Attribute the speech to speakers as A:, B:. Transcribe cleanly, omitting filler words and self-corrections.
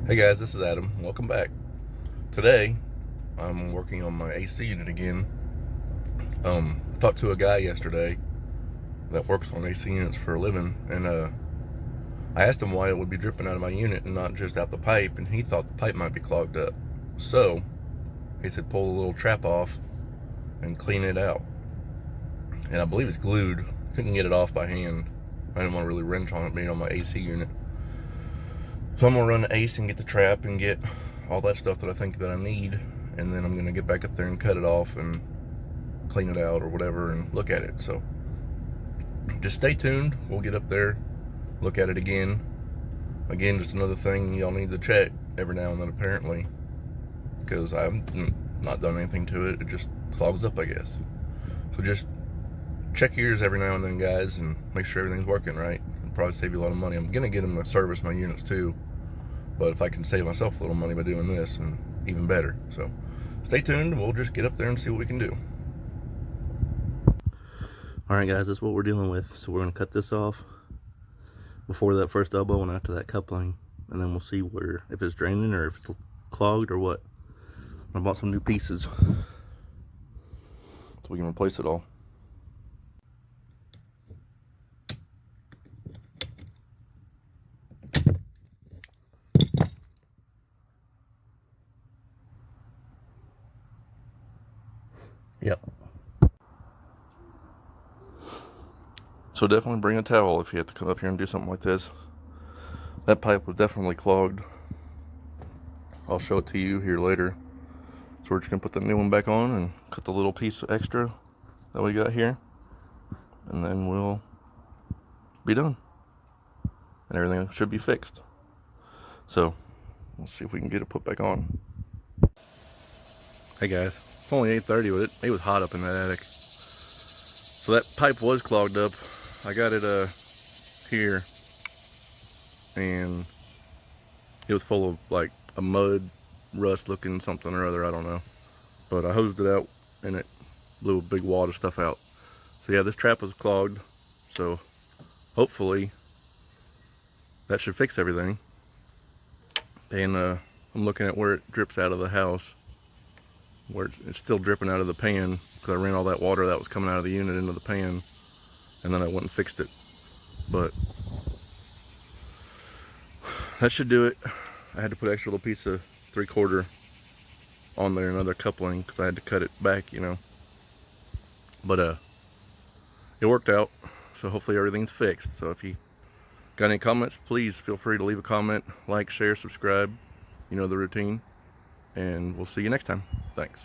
A: Hey guys, this is Adam. Welcome back. Today, I'm working on my AC unit again. I talked to a guy yesterday that works on AC units for a living, and I asked him why it would be dripping out of my unit and not just out the pipe, and he thought the pipe might be clogged up. So, he said pull the little trap off and clean it out. And I believe it's glued. Couldn't get it off by hand. I didn't want to really wrench on it being on my AC unit. So I'm gonna run the ace and get the trap and get all that stuff that I think that I need, and then I'm gonna get back up there and cut it off and clean it out or whatever and look at it. So just stay tuned. We'll get up there, look at it again. Again, just another thing y'all need to check every now and then apparently, because I've not done anything to it. It just clogs up, I guess. So just check yours every now and then, guys, and make sure everything's working right. It'll probably save you a lot of money. I'm gonna get them to service my units too, but if I can save myself a little money by doing this, and even better. So stay tuned. We'll just get up there and see what we can do. All right, guys, that's what we're dealing with. So we're gonna cut this off before that first elbow and after that coupling, and then we'll see if it's draining or if it's clogged or what. I bought some new pieces so we can replace it all. Yep. So definitely bring a towel if you have to come up here and do something like this. That pipe was definitely clogged. I'll show it to you here later. So we're just gonna put the new one back on and cut the little piece extra that we got here, and then we'll be done. And everything should be fixed. So we'll see if we can get it put back on. Hey guys, it's only 8:30, but it was hot up in that attic. So that pipe was clogged up. I got it here, and it was full of like a mud, rust looking something or other, I don't know. But I hosed it out and it blew a big wad of stuff out. So yeah, this trap was clogged. So hopefully that should fix everything. And I'm looking at where it drips out of the house, where it's still dripping out of the pan, because I ran all that water that was coming out of the unit into the pan, and then I went and fixed it. But that should do it. I had to put an extra little piece of 3/4 on there, another coupling, because I had to cut it back, you know. But it worked out, so hopefully everything's fixed. So if you got any comments, please feel free to leave a comment, like, share, subscribe. You know the routine, and we'll see you next time. Thanks.